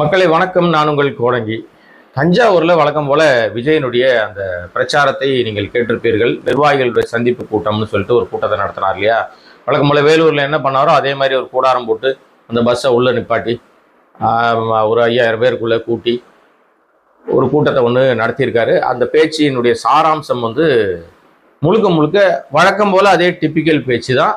மக்களை வணக்கம். நான் உங்கள் கோடங்கி. தஞ்சாவூர்ல வழக்கம் போல விஜயனுடைய அந்த பிரச்சாரத்தை நீங்கள் கேட்டிருப்பீர்கள். நிர்வாகிகளுடைய சந்திப்பு கூட்டம்னு சொல்லிட்டு ஒரு கூட்டத்தை நடத்தினார் இல்லையா? வழக்கம் போல வேலூர்ல என்ன பண்ணாரோ அதே மாதிரி ஒரு கூடாரம் போட்டு அந்த பஸ்ஸை உள்ள நிப்பாட்டி ஒரு 5000 பேருக்குள்ள கூட்டி ஒரு கூட்டத்தை ஒன்று நடத்தியிருக்காரு. அந்த பேச்சினுடைய சாராம்சம் முழுக்க முழுக்க வழக்கம் போல அதே டிப்பிக்கல் பேச்சு தான்.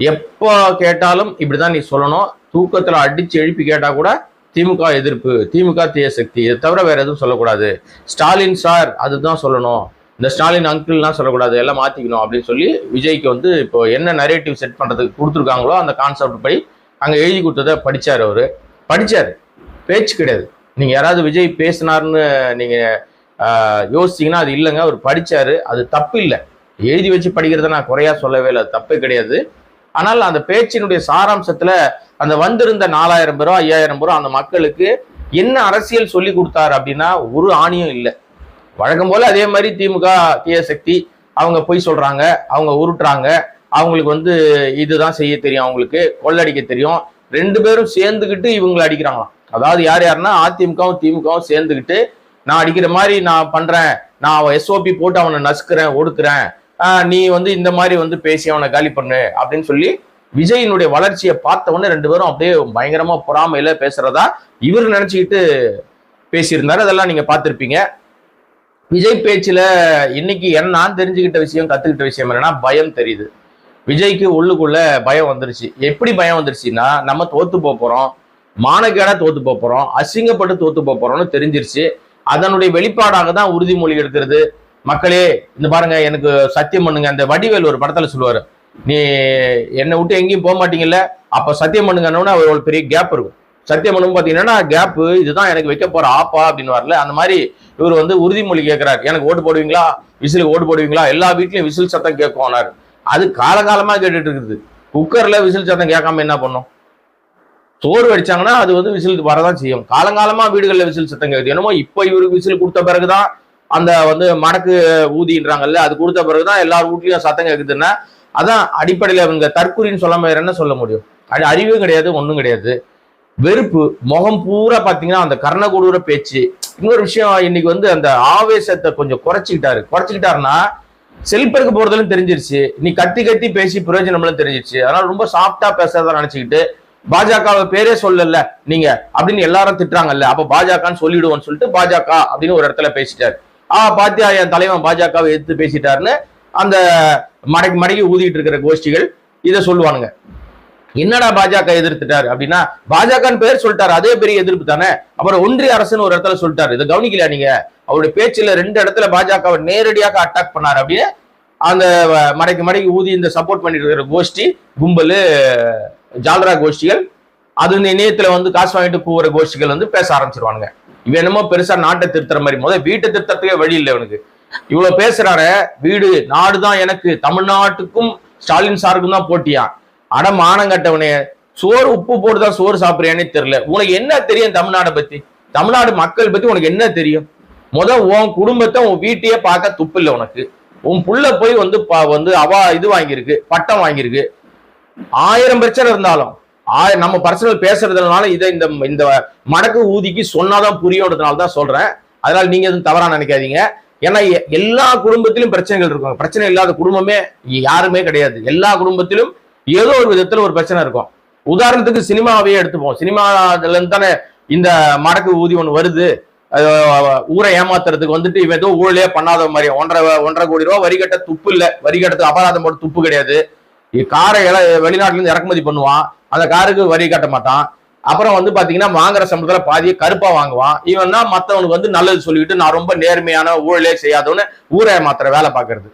எப்போ கேட்டாலும் இப்படிதான் நீ சொல்லணும். தூக்கத்தில் அடிச்சு எழுப்பி கேட்டா கூட திமுக எதிர்ப்பு, திமுக தீய சக்தி, இதை தவிர வேற எதுவும் சொல்லக்கூடாது. ஸ்டாலின் சார் அதுதான் சொல்லணும், இந்த ஸ்டாலின் அங்கிள்லாம் சொல்லக்கூடாது, எல்லாம் மாத்திக்கணும் அப்படின்னு சொல்லி விஜய்க்கு இப்போ என்ன நரேட்டிவ் செட் பண்றதுக்கு கொடுத்துருக்காங்களோ அந்த கான்செப்ட் படி அங்க எழுதி கொடுத்ததை படிச்சாரு. அவரு படிச்சாரு, பேச்சு கிடையாது. நீங்க யாராவது விஜய் பேசினார்னு நீங்க யோசிச்சீங்கன்னா அது இல்லைங்க. அவர் படிச்சாரு, அது தப்பு இல்லை. எழுதி வச்சு படிக்கிறத நான் குறையா சொல்லவே இல்லை, அது தப்பே கிடையாது. ஆனால் அந்த பேச்சினுடைய சாராம்சத்துல அந்த வந்திருந்த 4000 பேரோ 5000 பேரோ அந்த மக்களுக்கு என்ன அரசியல் சொல்லி கொடுத்தாரு அப்படின்னா ஒரு ஆணியும் இல்லை. வழக்கம் போல அதே மாதிரி திமுக தீய சக்தி, அவங்க பொய் சொல்றாங்க, அவங்க உருட்டுறாங்க, அவங்களுக்கு இதுதான் செய்ய தெரியும், அவங்களுக்கு கொள்ளடிக்க தெரியும். 2 பேரும் சேர்ந்துக்கிட்டு இவங்களை அடிக்கிறாங்களாம். அதாவது யாருன்னா அதிமுகவும் திமுகவும் சேர்ந்துக்கிட்டு நான் அடிக்கிற மாதிரி நான் பண்றேன், நான் எஸ்ஓபி போட்டு அவனை நசுக்கிறேன், ஒடுக்குறேன், நீ இந்த மாதிரி பேசி அவனை காலி பண்ணு அப்படின்னு சொல்லி விஜயினுடைய வளர்ச்சியை பார்த்த உடனே 2 பேரும் அப்படியே பயங்கரமா பொறாமையில பேசுறதா இவர் நினைச்சுக்கிட்டு பேசியிருந்தாரு. அதெல்லாம் நீங்க பார்த்திருப்பீங்க. விஜய் பேச்சுல இன்னைக்கு நான் தெரிஞ்சுக்கிட்ட விஷயம், கத்துக்கிட்ட விஷயம் என்னன்னா பயம் தெரியுது. விஜய்க்கு உள்ளுக்குள்ள பயம் வந்துருச்சு. எப்படி பயம் வந்துருச்சுன்னா, நம்ம தோத்து போறோம், மானக்கேடா தோத்து போறோம், அசிங்கப்பட்டு தோத்து போறோம்னு தெரிஞ்சிருச்சு. அதனுடைய வெளிப்பாடாக தான் உறுதிமொழி எடுக்கிறது. மக்களே இந்த பாருங்க, எனக்கு சத்தியம் பண்ணுங்க. அந்த வடிவேல் ஒரு படத்துல சொல்லுவாரு, நீ என்னை விட்டு எங்கேயும் போக மாட்டீங்கல்ல, அப்ப சத்தியம் பண்ணுங்கன்னா ஒரு பெரிய கேப் இருக்கும். சத்தியம் பண்ணும் பாத்தீங்கன்னா கேப், இதுதான் எனக்கு வைக்க போற ஆப்பா அப்படின்னு வரல. அந்த மாதிரி இவர் உறுதிமொழி கேட்கிறாரு. எனக்கு ஓட்டு போடுவீங்களா, விசிலுக்கு ஓட்டு போடுவீங்களா, எல்லா வீட்லயும் விசில் சத்தம் கேட்கும். அது காலகாலமா கேட்டுட்டு இருக்குது. குக்கர்ல விசில் சத்தம் கேட்காம என்ன பண்ணும்? சோறு வடிச்சாங்கன்னா அது விசில் வரதான் செய்யும். காலங்காலமா வீடுகள்ல விசில் சத்தம் கேட்குது. என்னமோ இப்ப இவருக்கு விசில் கொடுத்த பிறகுதான் அந்த மடக்கு ஊதின்றாங்கல்ல, அது கொடுத்த பிறகுதான் எல்லார் வீட்லயும் சத்தம் கேட்குதுன்னா, அதான் அடிப்படையில அவங்க தற்கொலைன்னு சொல்லாம வேற என்ன சொல்ல முடியும்? அறிவும் கிடையாது, ஒண்ணும் கிடையாது. வெறுப்பு முகம் பூரா பாத்தீங்கன்னா அந்த கர்ணகூடுற பேச்சு. இன்னொரு விஷயம், இன்னைக்கு அந்த ஆவேசத்தை கொஞ்சம் குறைச்சிக்கிட்டாருன்னா செல்பருக்கு போறதுன்னு தெரிஞ்சிருச்சு. நீ கத்தி கத்தி பேசி பிரயோஜனம்லாம் தெரிஞ்சிருச்சு. அதனால ரொம்ப சாஃப்டா பேசுறதா நினைச்சுக்கிட்டு பாஜக பேரே சொல்லல நீங்க அப்படின்னு எல்லாரும் திட்டுறாங்கல்ல, அப்ப பாஜகன்னு சொல்லிடுவோம்னு சொல்லிட்டு பாஜக அப்படின்னு ஒரு இடத்துல பேசிட்டாரு. பாத்தியா என் தலைவன் பாஜகவை எதிர்த்து பேசிட்டாருன்னு அந்த மடக்கி ஊதிட்டு இருக்கிற கோஷ்டிகள் இதை சொல்லுவானுங்க. என்னடா பாஜக எதிர்த்துட்டாரு அப்படின்னா, பாஜகன்னு பேர் சொல்லிட்டாரு, அதே பெரிய எதிர்ப்பு தானே. அப்புறம் ஒன்றிய அரசுன்னு ஒரு இடத்துல சொல்லிட்டாரு, இதை கவனிக்கலையா நீங்க? அவருடைய பேச்சுல 2 இடத்துல பாஜகவை நேரடியாக அட்டாக் பண்ணாரு அப்படின்னு அந்த மடக்கி ஊதி இந்த சப்போர்ட் பண்ணிட்டு இருக்கிற கோஷ்டி கும்பல், ஜால்ரா கோஷ்டிகள், அது இணையத்துல காசு வாங்கிட்டு கூவுற கோஷ்டிகள் பேச ஆரம்பிச்சிருவானுங்க. இவன் என்னமோ பெருசா நாட்டை திருத்துற மாதிரி, வீட்டை திருத்தறதுக்கே வழி இல்லை இவனுக்கு. இவ்வளவு பேசுறாரு, வீடு நாடுதான் எனக்கு, தமிழ்நாட்டுக்கும் ஸ்டாலின் சாருக்கும் தான் போட்டியா? அட மானங்கட்டவனே, சோறு உப்பு போட்டுதான் சோறு சாப்பிடுறியானே தெரியல. உனக்கு என்ன தெரியும் தமிழ்நாடை பத்தி? தமிழ்நாடு மக்கள் பத்தி உனக்கு என்ன தெரியும்? உன் குடும்பத்தை, உன் வீட்டையே பார்க்க துப்பு இல்லை உனக்கு. உன் புள்ள போய் அவ இது வாங்கியிருக்கு, பட்டம் வாங்கியிருக்கு. 1000 பிரச்சனை இருந்தாலும் நம்ம பர்சனல் பேசுறதுனால இதை இந்த மடக்கு ஊதிக்கு சொன்னாதான் புரியும்ன்றதுனால தான் சொல்றேன். அதனால நீங்க எதுவும் தவறா நினைக்காதீங்க. ஏன்னா எல்லா குடும்பத்திலும் பிரச்சனைகள் இருக்கும். பிரச்சனை இல்லாத குடும்பமே யாருமே கிடையாது. எல்லா குடும்பத்திலும் ஏதோ ஒரு விதத்துல ஒரு பிரச்சனை இருக்கும். உதாரணத்துக்கு சினிமாவே எடுத்துப்போம். சினிமால இருந்து தானே இந்த மடக்கு ஊதி ஒண்ணு வருது. ஊரை ஏமாத்துறதுக்கு இவன் ஏதோ ஊழலே பண்ணாத மாதிரி 1.5 கோடி ரூபாய் வரி கட்ட துப்பு இல்லை. வரி கட்டத்துக்கு அபராதம் போட்டு துப்பு கிடையாது. காரை வெளிநாட்டுல இருந்து இறக்குமதி பண்ணுவான், அந்த காருக்கு வரி கட்ட மாட்டான். அப்புறம் பாத்தீங்கன்னா வாங்குற சம்பளத்துல பாதியை கருப்பா வாங்குவான். இவன் தான் மத்தவனுக்கு நல்லது சொல்லிட்டு நான் ரொம்ப நேர்மையான ஊழலே செய்யாதவன்னு ஊரை ஏமாத்துற வேலை பாக்குறது.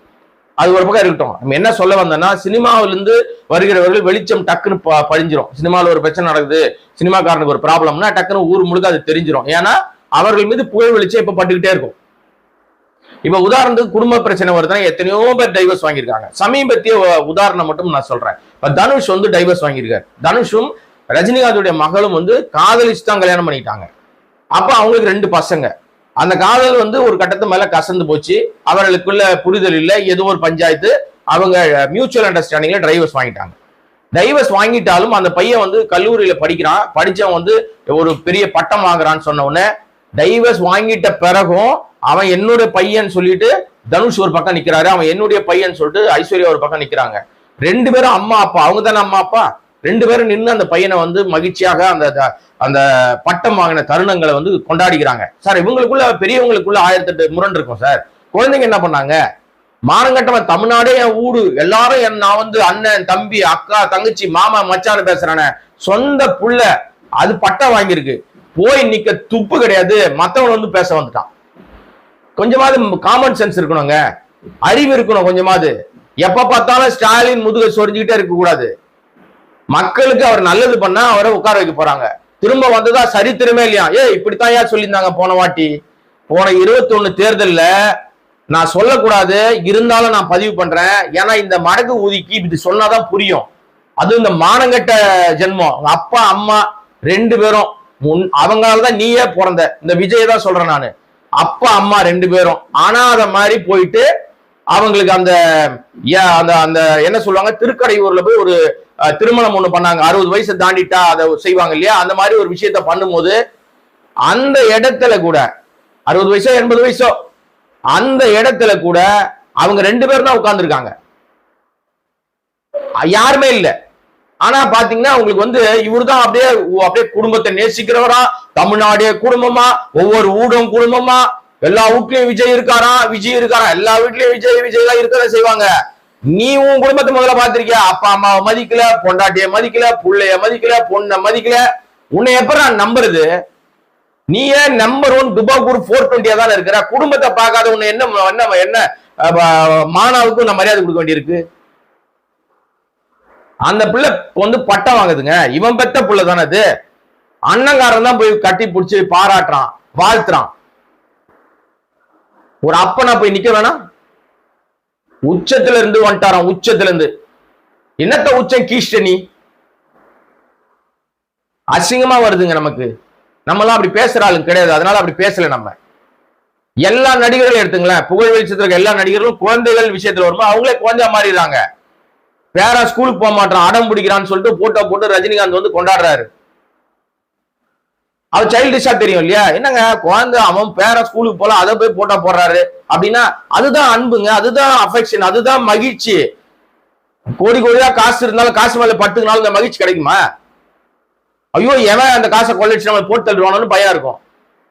அது ஒரு பக்கம் இருக்கட்டும். நம்ம என்ன சொல்ல வந்தோம்னா, சினிமாவிலிருந்து வருகிறவர்கள் வெளிச்சம் டக்குன்னு பழிஞ்சிரும். சினிமாவில் ஒரு பிரச்சனை நடக்குது, சினிமாக்காரனுக்கு ஒரு ப்ராப்ளம்னா டக்குன்னு ஊர் முழுக்க அது தெரிஞ்சிடும். ஏன்னா அவர்கள் மீது புகழ் வெளிச்சம் இப்ப பட்டுக்கிட்டே இருக்கும். இப்ப உதாரணத்துக்கு குடும்ப பிரச்சனை வருதுன்னா எத்தனையோ பேர் டைவர்ஸ் வாங்கியிருக்காங்க. சமீபத்திய உதாரணம் மட்டும் நான் சொல்றேன். இப்ப தனுஷ் டைவர்ஸ் வாங்கியிருக்காரு. தனுஷும் ரஜினிகாந்துடைய மகளும் காதலிச்சு தான் கல்யாணம் பண்ணிட்டாங்க. அப்ப அவங்களுக்கு 2 பசங்க. அந்த காதல் ஒரு கட்டத்து மேல கசந்து போச்சு. அவர்களுக்குள்ள புரிதல் இல்லை, ஏதோ ஒரு பஞ்சாயத்து, அவங்க மியூச்சுவல் அண்டர்ஸ்டாண்டிங்ல டைவர்ஸ் வாங்கிட்டாங்க. டைவர்ஸ் வாங்கிட்டாலும் அந்த பையன் வந்து கல்லூரியில படிக்கிறான், படிச்சவன் வந்து ஒரு பெரிய பட்டம் வாங்குறான்னு சொன்ன உடனே டைவர்ஸ் வாங்கிட்ட பிறகும் அவன் என்னுடைய பையன் சொல்லிட்டு தனுஷ் ஒரு பக்கம் நிக்கிறாரு, அவன் என்னுடைய பையன் சொல்லிட்டு ஐஸ்வர்யா ஒரு பக்கம் நிக்கிறாங்க. ரெண்டு பேரும் அம்மா அப்பா, அவங்க தானே அம்மா அப்பா, ரெண்டு பேரும் நின்று அந்த பையனை வந்து மகிழ்ச்சியாக அந்த அந்த பட்டம் வாங்கின தருணங்களை வந்து கொண்டாடிக்கிறாங்க. சார் இவங்களுக்குள்ள பெரியவங்களுக்குள்ள 1008 முரண் இருக்கும் சார். குழந்தைங்க என்ன பண்ணாங்க, மானங்கட்டவன் தமிழ்நாடே என் ஊடு, எல்லாரும் நான் வந்து அண்ணன் தம்பி அக்கா தங்கச்சி மாமா மச்சான்னு பேசுறானே, சொந்த புள்ள அது பட்டம் வாங்கியிருக்கு, போய் நிக்க துப்பு கிடையாது, மத்தவன் வந்து பேச வந்துட்டான். கொஞ்சமாவது காமன் சென்ஸ் இருக்கணுங்க, அறிவு இருக்கணும் கொஞ்சமாவது. எப்ப பார்த்தாலும் ஸ்டாலின் முதுக சொரிஞ்சுக்கிட்டே இருக்க கூடாது. மக்களுக்கு அவர் நல்லது பண்ணா அவரை உட்கார வைக்க போறாங்க. திரும்ப வந்ததா சரித்திரமே இல்லையா? இப்படித்தான் ஏன் சொல்லியிருந்தாங்க போன வாட்டி, போன 21 தேர்தல்ல நான் சொல்லக்கூடாது, இருந்தாலும் நான் பதிவு பண்றேன். ஏன்னா இந்த மடகு ஊதிக்கு இது சொன்னாதான் புரியும். அது இந்த மானங்கட்ட ஜென்மம் அப்பா அம்மா ரெண்டு பேரும், அவங்களாலதான் நீயே பிறந்த. இந்த விஜய் தான் சொல்றேன் நானு, அப்பா அம்மா ரெண்டு பேரும் அனாத மாதிரி போயிட்டு அவங்களுக்கு அந்த அந்த என்ன சொல்லுவாங்க, திருக்கடையூர்ல போய் ஒரு திருமணம் ஒண்ணு பண்ணாங்க. 60 வயசு தாண்டிட்டா அதை செய்வாங்க இல்லையா, அந்த மாதிரி ஒரு விஷயத்த பண்ணும்போது அந்த இடத்துல கூட 60 வயசோ 80 வயசோ அந்த இடத்துல கூட அவங்க ரெண்டு பேரும் தான் உட்கார்ந்துருக்காங்க, யாருமே இல்லை. ஆனா பாத்தீங்கன்னா உங்களுக்கு வந்து இவரு தான் அப்படியே குடும்பத்தை நேசிக்கிறவரா, தமிழ்நாடே குடும்பமா, ஒவ்வொரு ஊடும் குடும்பமா, எல்லா வீட்லயும் விஜய் இருக்காரா, எல்லா வீட்லயும் விஜய் தான் இருக்கதான் செய்வாங்க. நீ உன் குடும்பத்தை முதல்ல பாத்திருக்கியா? அப்பா அம்மாவை மதிக்கல, பொண்டாட்டிய மதிக்கல, புள்ளைய மதிக்கல, பொண்ணை மதிக்கல, உன்னை எப்ப நான் நம்புறது? நீ ஏன் நம்பர் 1 துபாக்கூர் 420 தானே இருக்கிற? குடும்பத்தை பார்க்காத உன்னை என்ன மானாவுக்கும் நான் மரியாதை கொடுக்க வேண்டியிருக்கு? அந்த பிள்ளை வந்து பட்டம் வாங்குதுங்க, இவன் பெத்த பிள்ளை தானே அது. அண்ணங்காரன் தான் போய் கட்டி பிடிச்சி பாராட்டுறான், வாழ்த்துறான். ஒரு அப்பனா போய் நிக்க வேணாம்? உச்சத்துல இருந்து வந்துட்டாராம், உச்சத்துல இருந்து. என்னத்த உச்சம் கீஷ்ட நீ? அசிங்கமா வருதுங்க நமக்கு. நம்மளாம் அப்படி பேசுற ஆளுங்க கிடையாது, அதனால அப்படி பேசல. நம்ம எல்லா நடிகர்களும் எடுத்துங்களேன், புகழ் வெளிச்சத்துல இருக்க எல்லா நடிகர்களும் குழந்தைகள் விஷயத்துல வரும்போது அவங்களே குழந்தை மாறிடுறாங்க. பேரா ஸ்கூலுக்கு போக மாட்டான், அடம் பிடிக்கிறான்னு சொல்லிட்டு போட்டோ போட்டு ரஜினிகாந்த் வந்து கொண்டாடுறாரு. அவர் சைல்டிஷா தெரியும் இல்லையா? என்னங்க குழந்தை அவன் பேர ஸ்கூலுக்கு போல அதை போய் போட்டோ போடுறாரு அப்படின்னா அதுதான் அன்புங்க, அதுதான் அஃபெக்ஷன், அதுதான் மகிழ்ச்சி. கோடி கோடியா காசு இருந்தாலும் காசு மேல பட்டுக்குனாலும் இந்த மகிழ்ச்சி கிடைக்குமா? ஐயோ எவன் அந்த காசை கொள்ளைச்சு நம்ம போட்டு தள்ளுவானு பயம் இருக்கும்.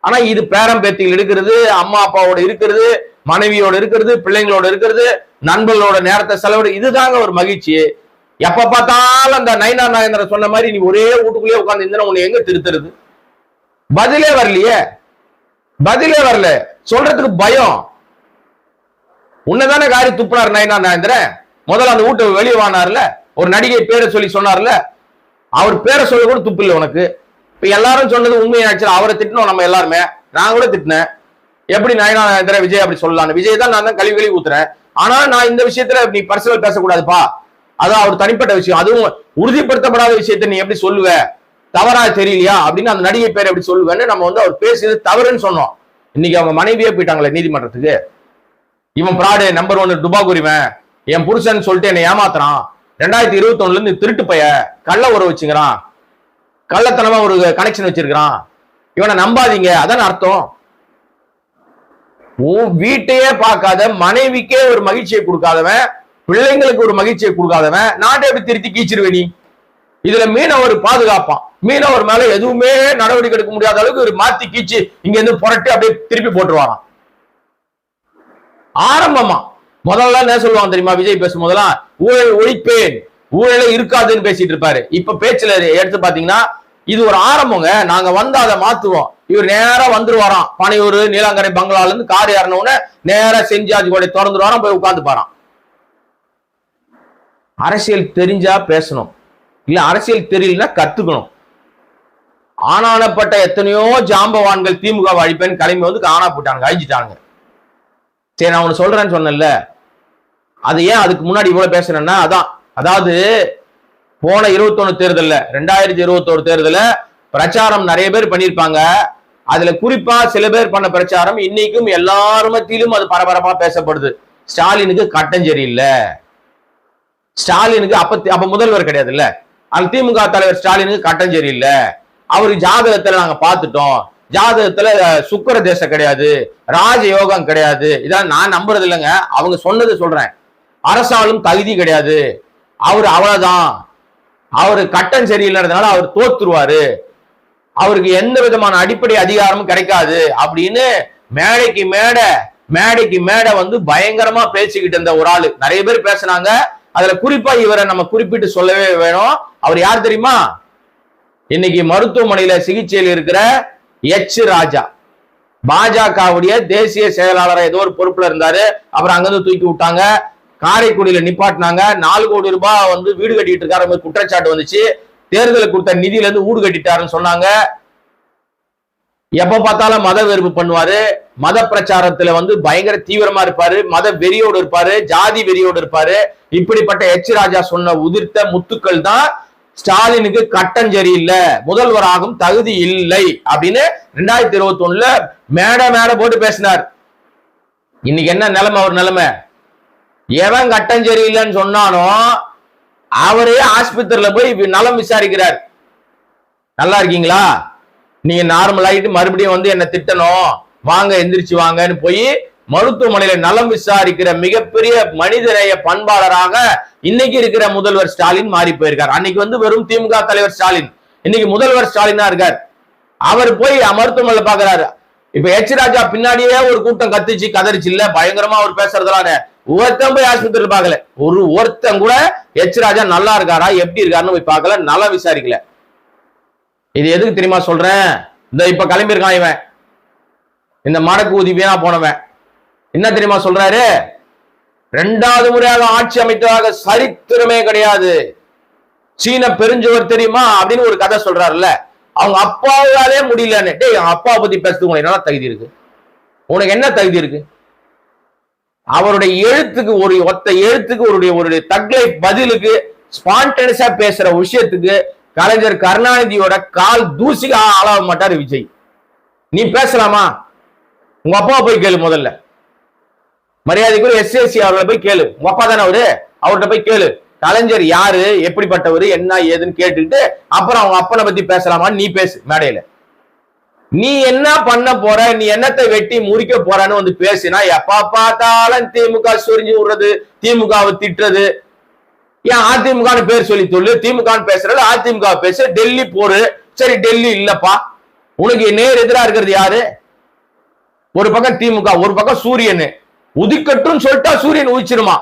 ஆனா இது பேரம் பேத்திகள் இருக்கிறது, அம்மா அப்பாவோட இருக்கிறது, மனைவியோட இருக்கிறது, பிள்ளைங்களோட இருக்கிறது, நண்பர்களோட நேரத்தை செலவிடு, இதுதாங்க ஒரு மகிழ்ச்சி. எப்ப பார்த்தாலும் அந்த நயனா நாயந்திர சொன்ன மாதிரி நீ ஒரே வீட்டுக்குள்ளேயே உட்கார்ந்து இருந்தா உன்னை எங்க திருத்துறது? பதிலே வரலையே, பதிலே வரல, சொல்றதுக்கு பயம். உன்னதானே காரி துப்புனார் நயனா நாயந்திரன். முதல்ல அந்த வீட்டை வெளியே வானார்ல, ஒரு நடிகை பேரை சொல்லி சொன்னார்ல, அவர் பேரை சொல்ல கூட துப்பு இல்லை உனக்கு. இப்ப எல்லாரும் சொன்னது உண்மையாச்சு, அவரை திட்டணும் நம்ம எல்லாருமே, நான் கூட திட்டினேன். எப்படி நயனா நாயந்திரன் விஜய் அப்படி சொல்லலாம்? விஜய் தான் நான் தான் கழுவி ஊத்துறேன். ஆனா நான் இந்த விஷயத்துல நீ பர்சனல் பேசக்கூடாதுப்பா, அதான் அவர் தனிப்பட்ட விஷயம், அதுவும் உறுதிப்படுத்தப்படாத விஷயத்த நீ எப்படி சொல்லுவ, தவறா தெரியலையா அப்படின்னு அந்த நடிகை பேர் எப்படி சொல்லுவேன்னு நம்ம வந்து அவர் பேசியது தவறுன்னு சொன்னோம். இன்னைக்கு அவங்க மனைவியே போயிட்டாங்களே நீதிமன்றத்துக்கு. இவன் பிராடு, நம்பர் 1 டுபாகுரிவன், என் புருஷன் சொல்லிட்டு என்னை ஏமாத்துறான், 2021 இருந்து திருட்டு பைய, கள்ள உறவு வச்சுக்கிறான், கள்ளத்தனமா ஒரு கனெக்ஷன் வச்சிருக்கிறான், இவனை நம்பாதீங்க. அதான் அர்த்தம். வீட்டையே பார்க்காத, மனைவிக்கே ஒரு மகிழ்ச்சியை கொடுக்காதவன், பிள்ளைங்களுக்கு ஒரு மகிழ்ச்சியை கொடுக்காதவன் நாட்டை எப்படி திருத்தி கீச்சிருவே நீ? இதுல மீனவர் பாதுகாப்பான், மீனவர் மேல எதுவுமே நடவடிக்கை எடுக்க முடியாத அளவுக்கு ஒரு மாத்தி கீச்சு இங்க இருந்து புரட்டி அப்படியே திருப்பி போட்டுருவாராம். ஆரம்பமா முதல்ல என்ன சொல்லுவாங்க தெரியுமா? விஜய் பேசும் போதெல்லாம் ஊழல் ஒழிப்பேன், ஊழலே இருக்காதுன்னு பேசிட்டு இருப்பாரு. இப்ப பேச்சுல எடுத்து பாத்தீங்கன்னா இது ஒரு ஆரம்பங்க, நாங்க வந்து அதை மாத்துவோம். இவர் நேரா வந்துருவாராம், பனையூர் நீலாங்கரை பங்களால இருந்து கார் ஏறினவுடனே நேரா செஞ்சாஜ் கூட திறந்துருவாராம், போய் உட்கார்ந்து பாராம். அரசியல் தெரிஞ்சா பேசணும், இல்ல அரசியல் தெரியலன்னா கத்துக்கணும். ஆனானப்பட்ட எத்தனையோ ஜாம்பவான்கள் திமுக அழிப்பேன்னு கிளம்பி வந்து காணா போட்டாங்க, அழிஞ்சிட்டாங்க. சரி நான் ஒண்ணு சொல்றேன்னு சொன்னேன்ல, அது ஏன் அதுக்கு முன்னாடி இவ்வளவு பேசுறேன்னா அதான், அதாவது போன 21 தேர்தல்ல 2021 தேர்தல பிரச்சாரம் நிறைய பேர் பண்ணியிருப்பாங்க. அதுல குறிப்பா சில பேர் பண்ண பிரச்சாரம் இன்னைக்கும் எல்லார் மத்தியிலும் அது பரபரப்பா பேசப்படுது. ஸ்டாலினுக்கு கட்டம் சரியில்லை, ஸ்டாலினுக்கு அப்ப முதல்வர் கிடையாது இல்ல, அந்த திமுக தலைவர் ஸ்டாலினுக்கு கட்டஞ்சேரி இல்ல, அவருக்கு ஜாதகத்துல நாங்க பார்த்துட்டோம், ஜாதகத்துல சுக்கர தேசம் கிடையாது, ராஜ யோகம் கிடையாது, இதான் நான் நம்புறது இல்லைங்க, அவங்க சொன்னது சொல்றேன். அரசாலும் தகுதி கிடையாது, அவரு அவ்வளவுதான், அவரு கட்டம் சரியில்லைன்றதுனால அவர் தோத்துருவாரு, அவருக்கு எந்த விதமான அடிப்படை அதிகாரமும் கிடைக்காது அப்படின்னு மேடைக்கு மேடை வந்து பயங்கரமா பேசிக்கிட்டு இருந்த ஒரு ஆளு. நிறைய பேர் பேசினாங்க, அதுல குறிப்பா இவரை நம்ம குறிப்பிட்டு சொல்லவே வேணும். அவர் யார் தெரியுமா? இன்னைக்கு மருத்துவமனையில சிகிச்சையில் இருக்கிற எச் ராஜா, பாஜகவுடைய தேசிய செயலாளர் ஏதோ ஒரு பொறுப்புல இருந்தாரு, அப்புறம் அங்கிருந்து தூக்கி விட்டாங்க, காரைக்குடியில நிப்பாட்டினாங்க, 4 கோடி ரூபாய் வந்து வீடு கட்டிட்டு இருக்காரு குற்றச்சாட்டு வந்துச்சு, தேர்தலுக்கு கொடுத்த நிதியில இருந்து வீடு கட்டிட்டாருன்னு சொன்னாங்க. எப்ப பார்த்தாலும் மத வெறுப்பு பண்ணுவாரு, மத பிரச்சாரத்துல வந்து பயங்கர தீவிரமா இருப்பாரு, மத வெறியோடு இருப்பாரு, ஜாதி வெறியோடு இருப்பாரு. இப்படிப்பட்ட எச் ராஜா சொன்ன உதிர்த்த முத்துக்கள் தான் ஸ்டாலினுக்கு கட்டஞ்சரி இல்ல, முதல்வராகும் தகுதி இல்லை அப்படின்னு 2021 மேடை போட்டு பேசினார். இன்னைக்கு என்ன நிலைமை? அவர் நிலைமை, எவன் கட்டஞ்சரி இல்லைன்னு சொன்னானோ அவரே ஆஸ்பத்திரியில போய் நலம் விசாரிக்கிறார். நல்லா இருக்கீங்களா, நீங்க நார்மல் ஆகிட்டு மறுபடியும் வந்து என்ன திட்டணும், வாங்க எந்திரிச்சு வாங்கன்னு போய் மருத்துவமனையில நலம் விசாரிக்கிற மிகப்பெரிய மனிதநேய பண்பாளராக இன்னைக்கு இருக்கிற முதல்வர் ஸ்டாலின் மாறி போயிருக்கார். அன்னைக்கு வந்து வெறும் திமுக தலைவர் ஸ்டாலின், இன்னைக்கு முதல்வர் ஸ்டாலினா இருக்கார். அவர் போய் மருத்துவமனையில பாக்குறாரு. இப்ப எச் ராஜா பின்னாடியே ஒரு கூட்டம் கத்திச்சு கதறிச்சு இல்ல, பயங்கரமா அவர் பேசுறதுலாம் ஒருத்தன் போய் ஆஸ்பத்திரியில் பார்க்கல, ஒருத்தன் கூட எச் ராஜா நல்லா இருக்காரா எப்படி இருக்காருன்னு போய் பார்க்கல, நல்லா விசாரிக்கல. இது எதுக்கு தெரியுமா சொல்றேன்? இந்த இப்ப கிளம்பியிருக்கான் இவன், இந்த மடக்கு உதவியா போனவன் என்ன தெரியுமா சொல்றாரு? 2வது முறையாக ஆட்சி அமைத்ததாக சரித்திரமே கிடையாது, சீன பெருஞ்சுவர் தெரியுமா அப்படின்னு ஒரு கதை சொல்றாருல்ல, அவங்க அப்பாவாலே முடியலன்னு. டேய், அப்பாவை பத்தி பேசுறதுக்கு உனக்கு என்ன தகுதி இருக்கு? உனக்கு என்ன தகுதி இருக்கு? அவருடைய எழுத்துக்கு ஒத்த எழுத்துக்கு ஒரு தக்லை பதிலுக்கு ஸ்பான்டேனியஸா பேசுற விஷயத்துக்கு கலைஞர் கருணாநிதியோட கால் தூசிக்கு ஆளாக மாட்டாரு விஜய். நீ பேசலாமா? உங்க அப்பாவை போய் கேளு, முதல்ல மரியாதைக்குரிய எஸ்எஸ்சி அவர்களை போய் கேளு, உங்க அப்பா தானே அவர்கிட்ட போய் கேளு, கலைஞர் யாரு, எப்படிப்பட்டவர், என்ன ஏதுன்னு கேட்டுட்டு அப்புறம் அவங்க அப்பனை பத்தி பேசலாமான்னு நீ பேசு மேடையில. நீ என்ன பண்ண போற, நீ என்னத்தை வெட்டி முறிக்க போறன்னு வந்து பேசினா எப்ப பார்த்தாலும் திமுக சொரிஞ்சு விடுறது, திமுகவை திட்டுறது. ஏன் அதிமுக பேர் சொல்லி சொல்லு, திமுக பேசுறது, அதிமுக பேச, டெல்லி போரு. சரி, டெல்லி இல்லப்பா, உனக்கு நேர் எதிராக இருக்கிறது யாரு? ஒரு பக்கம் திமுக, ஒரு பக்கம் சூரியன். உதிக்கட்டும் சொல்லிட்டா சூரியன் உதிச்சிருமா,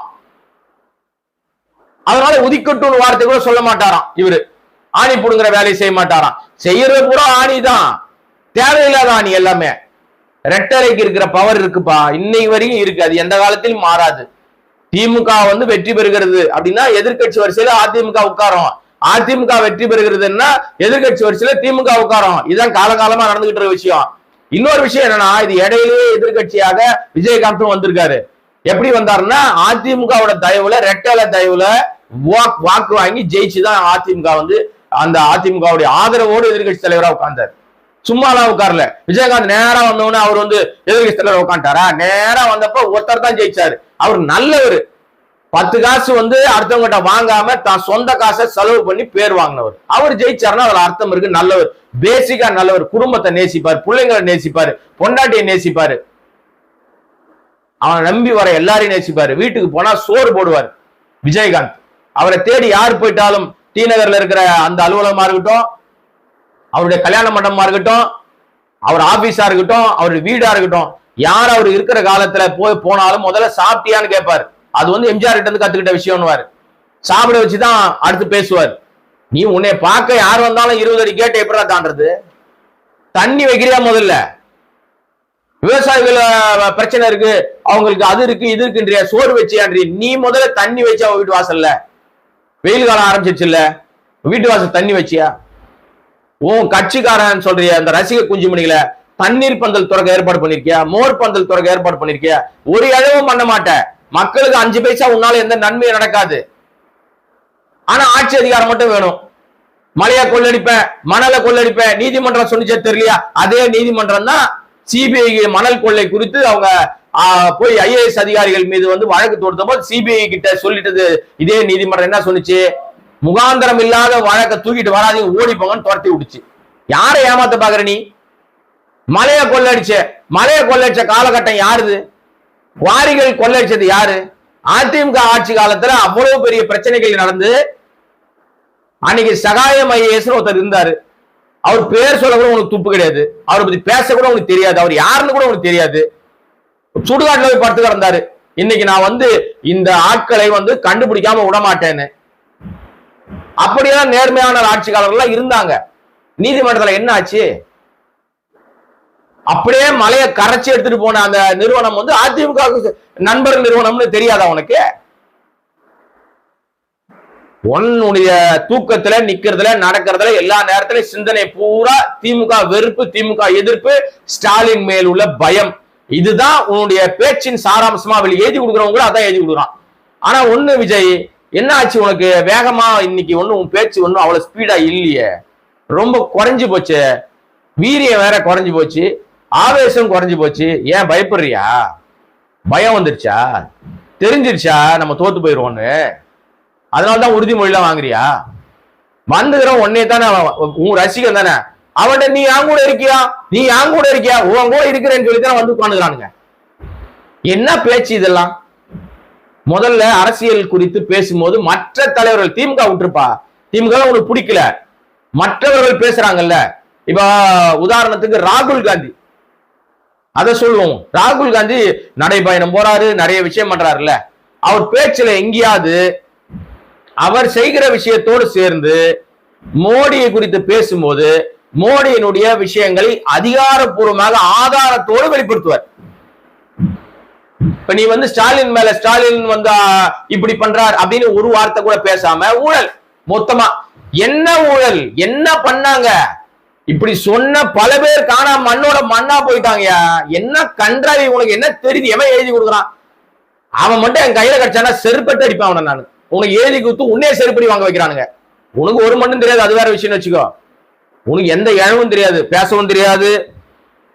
அதனால உதிக்கட்டும் வார்த்தை கூட சொல்ல மாட்டாராம் இவரு. ஆணி புடுங்கிற வேலையை செய்ய மாட்டாராம், செய்யறது பூரா ஆணிதான், தேவையில்லாத ஆணி எல்லாமே. ரெட்டரைக்கு இருக்கிற பவர் இருக்குப்பா, இன்னைக்கு வரைக்கும் இருக்கு, அது எந்த காலத்திலும் மாறாது. திமுக வந்து வெற்றி பெறுகிறது அப்படின்னா எதிர்கட்சி வரிசையில அதிமுக உட்காரும், அதிமுக வெற்றி பெறுகிறதுன்னா எதிர்கட்சி வரிசையில திமுக உட்காரும். இதுதான் காலகாலமா நடந்துகிட்டு இருக்க விஷயம். இன்னொரு விஷயம் என்னன்னா, இது இடையிலேயே எதிர்கட்சியாக விஜயகாந்தும் வந்திருக்காரு. எப்படி வந்தாருன்னா, அதிமுகவோட தயவுல, ரெட்டல தயவுல வாக்கு வாங்கி ஜெயிச்சுதான் அதிமுக வந்து அந்த அதிமுகவுடைய ஆதரவோடு எதிர்கட்சி தலைவரா உட்கார்ந்தார். சும்மாலாம் உட்கார்ல. விஜயகாந்த் நேரா வந்தவொடனே அவர் வந்து எதிர்கட்சி தலைவர் உட்காந்துட்டாரா? நேரா வந்தப்ப ஒருத்தர் தான் ஜெயிச்சாரு. அவர் நல்லவர், 10 காசு வந்து அடுத்தவங்கிட்ட வாங்காம தான் சொந்த காசை செலவு பண்ணி பேர் வாங்கினவர். அவர் ஜெயிச்சாருன்னா அதுல அர்த்தம் இருக்கு, நல்லவர், பேசிக்கா நல்லவர், குடும்பத்தை நேசிப்பார், பிள்ளைங்களை நேசிப்பாரு, பொண்டாட்டியை நேசிப்பாரு, அவன் நம்பி வர எல்லாரையும் நேசிப்பாரு, வீட்டுக்கு போனா சோறு போடுவார் விஜயகாந்த். அவரை தேடி யார் போயிட்டாலும், டி நகர்ல இருக்கிற அந்த அலுவலகமா இருக்கட்டும், அவருடைய கல்யாண மண்டபமா இருக்கட்டும், அவர் ஆபீஸா இருக்கட்டும், அவருடைய வீடா இருக்கட்டும், யார் அவர் இருக்கிற காலத்துல போனாலும் முதல்ல சாப்பிட்டியான்னு கேட்பாரு. அது வந்து எம்ஜிஆர் கிட்ட இருந்து கத்துக்கிட்ட விஷயம்னுவாரு. சாப்பிட வச்சுதான் அடுத்து பேசுவார். நீ உன்னை பார்க்க யார் வந்தாலும் 20 அடி கேட்ட எப்படா தாண்டது? தண்ணி வைக்கிறியா? முதல்ல விவசாயிகள் பிரச்சனை இருக்கு, அவங்களுக்கு அது இருக்கு இது இருக்குன்றியா, சோறு வச்சியான்றி. நீ முதல்ல தண்ணி வச்சு அவங்க வீட்டு வாசல்ல, வெயில் காலம் ஆரம்பிச்சிருச்சு இல்ல, வீட்டு வாசல் தண்ணி வச்சியா? உன் கட்சிக்காரன் சொல்றிய அந்த ரசிக குஞ்சுமணிகளை தண்ணீர் பந்தல் துறக்க ஏற்பாடு பண்ணிருக்கியா? மோர் பந்தல் துறக்க ஏற்பாடு பண்ணிருக்கியா? ஒரு இழவும் பண்ண மாட்டேன். மக்களுக்கு 5 பைசா உன்னால எந்த நன்மையும் நடக்காது. ஆனா ஆட்சி அதிகாரம் மட்டும் வேணும். மலையை கொள்ளடிப்பேன், மணலை கொள்ளடிப்பேன், நீதிமன்றம் சொன்னிச்சே தெரியலையா? அதே நீதிமன்றம் தான் சிபிஐ மணல் கொள்ளை குறித்து அவங்க போய் IAS அதிகாரிகள் மீது வந்து வழக்கு தொடுத்த போது CBI கிட்ட சொல்லிட்டது இதே நீதிமன்றம் என்ன சொன்னிச்சு, முகாந்திரம் இல்லாத வழக்கை தூக்கிட்டு வராதீங்க, ஓடி போங்கன்னு துரத்தி விடுச்சு. யாரை ஏமாத்த பாக்குற நீ? மலையை கொள்ளடிச்ச காலகட்டம் யாருது? குவாரிகள் கொள்ளடிச்சது யாரு? அதிமுக ஆட்சி காலத்துல அவ்வளவு பெரிய பிரச்சனைகள் நடந்து அன்னைக்கு சகாயம் IAS ஒருத்தர் இருந்தாரு. அவர் பேர் சொல்ல கூட உனக்கு துப்பு கிடையாது, அவரை பத்தி பேச கூட உனக்கு தெரியாது, அவர் யாருன்னு கூட உனக்கு தெரியாது. சுடுகாட்டுல போய் படுத்து கிடந்தாரு. இன்னைக்கு நான் வந்து இந்த ஆட்களை வந்து கண்டுபிடிக்காம விட மாட்டேன்னு. அப்படியெல்லாம் நேர்மையான ஆட்சியாளர்கள் இருந்தாங்க. நீதிமன்றத்துல என்ன ஆச்சு? அப்படியே மலையை கரைச்சி எடுத்துட்டு போன அந்த நிறுவனம் வந்து அதிமுக நண்பர் நிறுவனம்னு தெரியாதா உனக்கு? உன்னுடைய தூக்கத்துல நிக்கிறதுல நடக்கிறதுல எல்லா நேரத்திலும் சிந்தனை பூரா திமுக வெறுப்பு, திமுக எதிர்ப்பு, ஸ்டாலின் மேல் உள்ள பயம். இதுதான் உன்னுடைய பேச்சின் சாராம்சமா. வெளியே எழுதி கொடுக்குறவங்க கூட அதான் எழுதி கொடுக்குறான். ஆனா ஒண்ணு விஜய், என்ன ஆச்சு உனக்கு? வேகமா இன்னைக்கு ஒண்ணு உன் பேச்சு ஒன்னும் அவ்வளவு ஸ்பீடா இல்லையே, ரொம்ப குறைஞ்சு போச்சு. வீரியம் வேற குறைஞ்சு போச்சு, ஆவேசம் குறைஞ்சு போச்சு. ஏன் பயப்படுறியா? பயம் வந்துருச்சா? தெரிஞ்சிருச்சா நம்ம தோத்து போயிருவோன்னு? அதனாலதான் உறுதிமொழிலாம் வாங்குறியா? வந்துக்கிறோம் உன்னே தானே, உன் ரசிகன் தானே. அவன்கிட்ட நீ என் கூட இருக்கியா, உன் கூட இருக்கிறேன்னு சொல்லித்தான் வந்து உட்காந்துக்கிறானுங்க. என்ன பேச்சு இதெல்லாம்? முதல்ல அரசியல் குறித்து பேசும்போது மற்ற தலைவர்கள், திமுக விட்டுருப்பா, திமுக உனக்கு பிடிக்கல, மற்றவர்கள் பேசுறாங்கல்ல. இப்ப உதாரணத்துக்கு ராகுல் காந்தி, அதை சொல்லுவோம். ராகுல் காந்தி நடைபயணம் போறாரு, நிறைய விஷயம் பண்றாருல்ல. அவர் பேச்சுல எங்கேயாவது அவர் செய்கிற விஷயத்தோடு சேர்ந்து மோடியை குறித்து பேசும்போது மோடியினுடைய விஷயங்களை அதிகாரப்பூர்வமாக ஆதாரத்தோடு வெளிப்படுத்துவார். இப்ப நீ வந்து ஸ்டாலின் மேல, ஸ்டாலின் வந்து இப்படி பண்றார் அப்படின்னு ஒரு வார்த்தை கூட பேசாம ஊழல் மொத்தமா, என்ன ஊழல் என்ன பண்ணாங்க இப்படி சொன்ன பல பேர் காணாம மண்ணோட மண்ணா போயிட்டாங்கயா. என்ன கன்றாவி, உனக்கு என்ன தெரியுது? எவன் எழுதி கொடுக்குறான்? அவன் மட்டும் என் கையில கிடைச்சானா செருப்பட்டு அடிப்பான் அவனை. நான் உனக்கு எழுதி கொடுத்து உன்னே செருப்படி வாங்க வைக்கிறானுங்க. உனக்கு ஒரு மட்டும் தெரியாது, அது வேற விஷயம் வச்சுக்கோ. உனக்கு எந்த இழவும் தெரியாது, பேசவும் தெரியாது,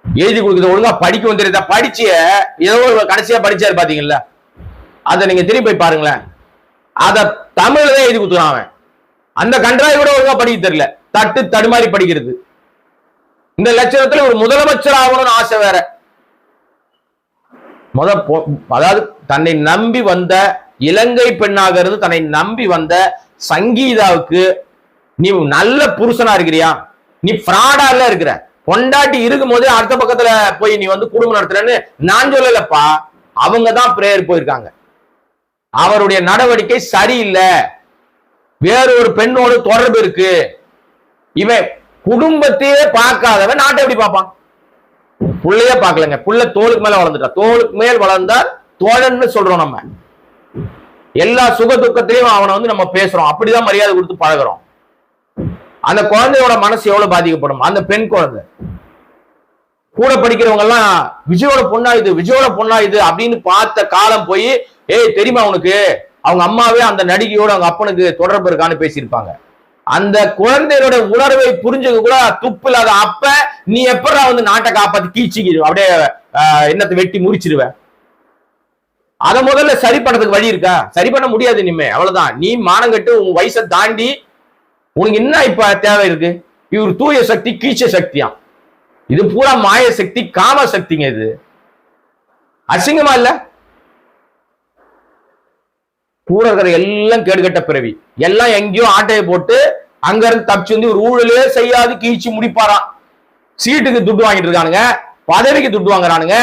எழுதி கொடுக்குறது ஒழுங்கா படிக்கவும் தெரியாதா? படிச்சிய ஏதோ ஒரு கடைசியா படிச்சாரு பாத்தீங்களா, அதை நீங்க திரும்பி போய் பாருங்களேன். அத தமிழ்ல தான் எழுதி கொடுத்துறான் அவன். அந்த கன்றாய் கூட ஒழுங்கா படிக்க தெரியல, தடுமாறி படிக்கிறது. இந்த லட்சணத்துல ஒரு முதலமைச்சர் ஆகணும்னு ஆசை வேற. அதாவது தன்னை நம்பி வந்த இலங்கை பெண்ணாக இருந்து தன்னை நம்பி வந்த சங்கீதாவுக்கு நீ நல்ல புருஷனா இருக்கிறியா? நீ ஃப்ராடால இருக்கிற. பொண்டாட்டி இருக்கும் போதே அடுத்த பக்கத்துல போய் நீ வந்து குடும்பம் நடத்துறன்னு நான் சொல்லலப்பா, அவங்க தான் பிரேயர் போயிருக்காங்க. அவருடைய நடவடிக்கை சரியில்லை, வேறொரு பெண்ணோடு தொடர்பு இருக்கு. இவன் குடும்பத்தையே பார்க்காதவன் நாட்டை எப்படி பார்ப்பான்? புள்ளையே பார்க்கலங்க, புள்ள தோளுக்கு மேல வளர்ந்துட்டா. தோளுக்கு மேல் வளர்ந்தால் தோழன்னு சொல்றோம். நம்ம எல்லா சுக துக்கத்திலையும் அவனை வந்து நம்ம பேசுறோம், அப்படிதான் மரியாதை கொடுத்து பழகிறோம். அந்த குழந்தையோட மனசு எவ்வளவு பாதிக்கப்படும்? அந்த பெண் குழந்தை கூட படிக்கிறவங்க எல்லாம் விஜயோட பொண்ணா இது அப்படின்னு பார்த்த காலம் போய், ஏய் தெரியுமா உனக்கு அவங்க அம்மாவே அந்த நடிகையோட அவங்க அப்பனுக்கு தொடர்பு இருக்கான்னு பேசியிருப்பாங்க. அந்த குழந்தையோட உணர்வை புரிஞ்சுக்க கூட துப்பு இல்லாத அப்ப நீ எப்படா வந்து நாட்டை காப்பாத்தி கீச்சிக்கிடு, அப்படியே என்னத்தை வெட்டி முறிச்சிருவ? அதை முதல்ல சரி பண்ணதுக்கு வழி இருக்கா? சரி பண்ண முடியாது இனிமே, அவ்வளவுதான். நீ மானம் கட்டு உன் வயசை தாண்டி உனக்கு என்ன இப்ப தேவை இருக்கு? இவர் தூய சக்தி, கீச்ச சக்தியா? இது பூரா மாய சக்தி, காம சக்திங்க. இது அசிங்கமா இல்ல? கூட இருக்கிற எல்லாம் கேடுகட்ட பிறவி, எல்லாம் எங்கேயோ ஆட்டையை போட்டு அங்க இருந்து தப்பிச்சு வந்து ஒரு ஊழலே செய்யாது கீழ்ச்சி முடிப்பாராம். சீட்டுக்கு துட்டு வாங்கிட்டு இருக்கானுங்க, பதவிக்கு துட்டு வாங்குறானுங்க.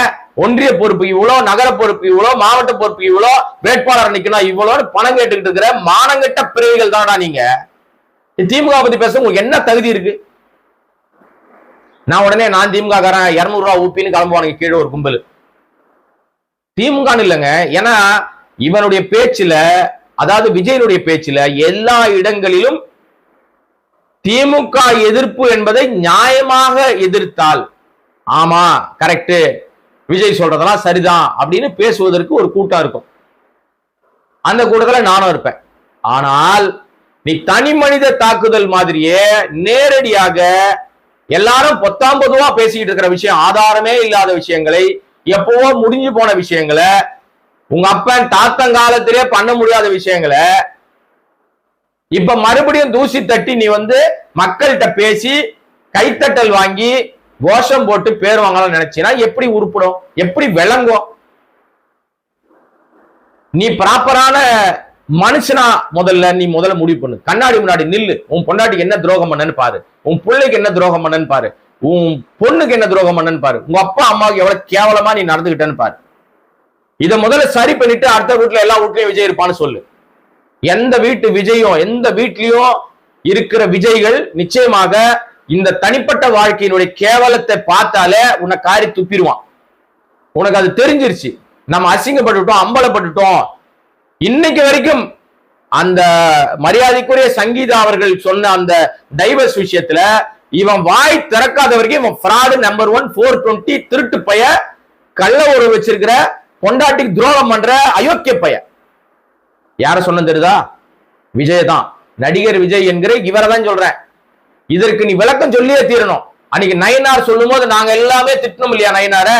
ஒன்றிய பொறுப்பு இவ்வளோ, நகர பொறுப்பு இவ்வளோ, மாவட்ட பொறுப்பு இவ்வளோ, வேட்பாளர் நிக்கணும் இவ்வளோன்னு பணம் கேட்டுக்கிட்டு இருக்கிற மானங்கட்ட பிறவிகள் தானடா நீங்க. திமுக பத்தி பேச உங்களுக்கு என்ன தகுதி இருக்கு? நான் உடனே நான் திமுக காரன் 200 ரூபாய் ஊப்பின்னு கிளம்புவானுங்க கீழே ஒரு கும்பல். திமுக இல்லைங்க. ஏன்னா இவனுடைய பேச்சுல, அதாவது விஜயனுடைய பேச்சுல எல்லா இடங்களிலும் திமுக எதிர்ப்பு என்பதை நியாயமாக எதிர்த்தால், ஆமா கரெக்ட் விஜய் சொல்றதெல்லாம் சரிதான் அப்படின்னு பேசுவதற்கு ஒரு கூட்டம் இருக்கும். அந்த கூட்டத்துல நானும் இருப்பேன். ஆனால் நீ தனி மனித தாக்குதல் மாதிரியே நேரடியாக எல்லாரும் 19 பேசிக்கிட்டு இருக்கிற விஷயம், ஆதாரமே இல்லாத விஷயங்களை எப்பவோ முடிஞ்சு போன விஷயங்களை, உங்க அப்பன் தாத்தங்காலத்திலே பண்ண முடியாத விஷயங்களை இப்ப மறுபடியும் தூசி தட்டி நீ வந்து மக்கள்கிட்ட பேசி கைத்தட்டல் வாங்கி கோஷம் போட்டு பேர் வாங்கலாம் நினைச்சீனா எப்படி உருப்படும்? எப்படி விளங்கும்? நீ ப்ராப்பரான மனுஷனா நீ முதல்ல முடிவு பண்ணு. கண்ணாடி முன்னாடி நில்லு. உன் பொண்டாட்டிக்கு என்ன துரோகம் பண்ணன்னு பாரு. உன் பிள்ளைக்கு என்ன துரோகம் பண்ணன்னு பாரு. உன் பொண்ணுக்கு என்ன துரோகம் பண்ணன்னு பாரு. உங்க அப்பா அம்மாவுக்கு எவ்வளவு கேவலமா நீ நடந்துகிட்டன்னு பாரு. இதை முதல்ல சரி பண்ணிட்டு அடுத்த வீட்டுல எல்லா வீட்லயும் விஜய் இருப்பான்னு சொல்லு. எந்த வீட்டு விஜயும், எந்த வீட்லயும் இருக்கிற விஜய்கள் நிச்சயமாக இந்த தனிப்பட்ட வாழ்க்கையினுடைய கேவலத்தை பார்த்தாலே உன்னை காரி துப்பிடுவான். உனக்கு அது தெரிஞ்சிருச்சு. நம்ம அசிங்கப்பட்டுட்டோம், அம்பலப்பட்டுட்டோம். இன்னைக்கு வரைக்கும் அந்த மரியாதைக்குரிய சங்கீதா அவர்கள் சொன்ன அந்த டைவர்ஸ் விஷயத்துல இவன் வாய் திறக்காத வரைக்கும் இவன் ஃப்ராடு நம்பர் 1, 420 திருட்டு பைய, கள்ள உறவு வச்சிருக்கிற, பொண்டாட்டிக்கு துரோகம் பண்ற அயோக்கிய பைய. யார சொன்ன தெரியுதா? விஜய் தான். நடிகர் விஜய் என்கிற இவரை தான் சொல்றேன். இதற்கு நீ விளக்கம் சொல்லியே தீரணும். அன்னைக்கு நயினார் சொல்லும் போது நாங்க எல்லாமே திட்டணும் இல்லையா நயினார?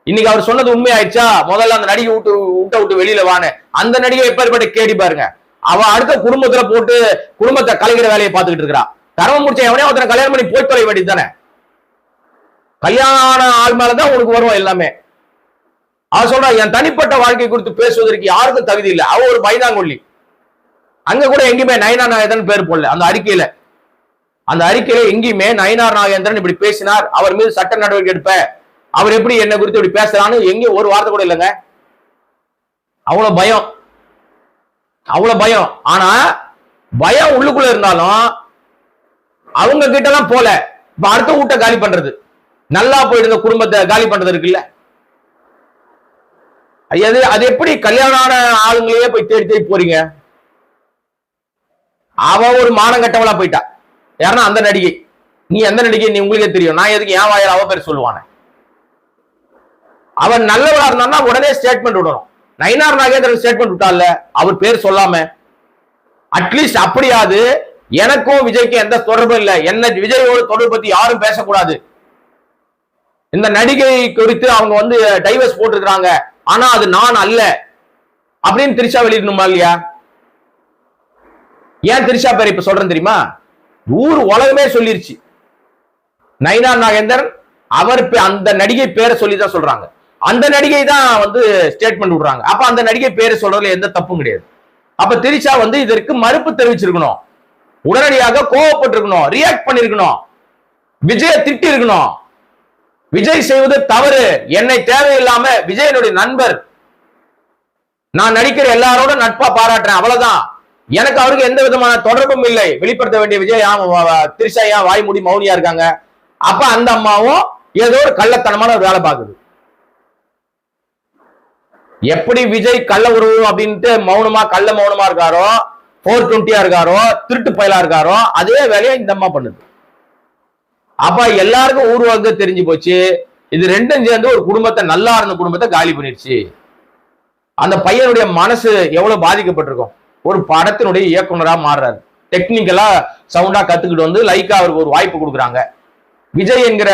இன்னைக்கு அவர் சொன்னது உண்மையாயிடுச்சா? முதல்ல அந்த நடிகை விட்டு வெளியில வான்னு. அந்த நடிகை எப்பேற்பட்ட கேடி பாருங்க. அவ அடுத்த குடும்பத்துல போட்டு குடும்பத்தை கலைக்கிற வேலையை பார்த்துக்கிட்டு இருக்கிறா. தரவ முடிச்ச எவனே ஒருத்தனை கல்யாணம் பண்ணி போய் தொலை வேண்டியது தானே. கல்யாண ஆள் மேலதான் உனக்கு வரும் எல்லாமே. அவ சொல்றா என் தனிப்பட்ட வாழ்க்கை குறித்து பேசுவதற்கு யாருக்கும் தகுதி இல்லை. அவ ஒரு பைதாங்கொல்லி. அங்க கூட எங்கேயுமே நயினார் நாகேந்திரன் பேர் போடல. அந்த அறிக்கையில எங்கேயுமே நயினார் நாகேந்திரன் இப்படி பேசினார், அவர் மீது சட்ட நடவடிக்கை எடுப்ப, அவர் எப்படி என்ன குறித்து இப்படி பேசுறான்னு எங்கேயும் ஒரு வார்த்தை கூட இல்லைங்க. அவ்வளவு பயம். ஆனா பயம் உள்ளுக்குள்ள இருந்தாலும் அவங்க கிட்ட எல்லாம் போல. இப்ப அடுத்த வீட்டை காலி பண்றது, நல்லா போயிடுங்க குடும்பத்தை காலி பண்றது இருக்குல்ல, அது எப்படி கல்யாணமான ஆளுங்களையே போய் தேடி போறீங்க? அவ ஒரு மானம் கட்டவளா போயிட்டா. யாருன்னா அந்த நடிகை. நீ எந்த நடிகை நீ உங்களுக்கே தெரியும். நான் எதுக்கு என் வாயில அவ பேர் சொல்லுவானே? அவன் நல்லவளா இருந்தான்னா உடனே ஸ்டேட்மெண்ட் விடணும். நயினார் நாகேந்திரன் ஸ்டேட்மெண்ட் விட்டால அவர் பேர் சொல்லாம, அட்லீஸ்ட் அப்படியாது எனக்கும் விஜய்க்கும் எந்த தொடர்பும் இல்லை, என்ன விஜயோட தொடர்பு பத்தி யாரும் பேசக்கூடாது, இந்த நடிகை குறித்து அவங்க வந்து டைவர்ஸ் போட்டிருக்கிறாங்க, ஆனா அது நான் அல்ல அப்படின்னு திரிஷா வெளியிடணுமா இல்லையா? ஏன் திரிஷா பேர் இப்ப சொல்றேன் தெரியுமா? ஊர் உலகமே சொல்லிருச்சு நயினார் நாகேந்திரன் அவர் அந்த நடிகை பேரை சொல்லிதான் சொல்றாங்க. அந்த நடிகை தான் வந்து ஸ்டேட்மெண்ட் விடுறாங்க. அப்ப அந்த நடிகை பேரை சொல்றதுல எந்த தப்பும் கிடையாது. அப்ப திரிஷா வந்து இதற்கு மறுப்பு தெரிவிச்சிருக்கணும், உடனடியாக கோவப்பட்டிருக்கணும், ரியாக்ட் பண்ணிருக்கணும், விஜய திட்டி இருக்கணும். விஜய் செய்வது தவறு, என்னை தேவையில்லாம விஜயனுடைய நண்பர், நான் நடிக்கிற எல்லாரோட நட்பா பாராட்டுறேன், அவ்வளவுதான், எனக்கு அவருக்கு எந்த விதமான தொடர்பும் இல்லை, வெளிப்படுத்த வேண்டிய விஜய் திரிஷா ஏன் வாய் மூடி மௌனியா இருக்காங்க? அப்ப அந்த அம்மாவும் ஏதோ ஒரு கள்ளத்தனமான ஒரு வேலை பார்க்குது. எப்படி விஜய் கள்ள உறவு அப்படின்ட்டு கள்ள மௌனமா இருக்காரோ, 420 இருக்காரோ, திருட்டு பயலா இருக்காரோ, அதே வேலையை இந்த அம்மா பண்ணுது. அப்ப எல்லாருக்கும் ஊர்வாக தெரிஞ்சு போச்சு. இது ரெண்டும் சேர்ந்து ஒரு குடும்பத்தை, நல்லா இருந்த குடும்பத்தை காலி பண்ணிடுச்சு. அந்த பையனுடைய மனசு எவ்வளவு பாதிக்கப்பட்டிருக்கும். ஒரு படத்தினுடைய இயக்குனரா மாறுறாரு, டெக்னிக்கலா சவுண்டா கத்துக்கிட்டு வந்து லைக்கா அவருக்கு ஒரு வாய்ப்பு கொடுக்குறாங்க. விஜய் என்கிற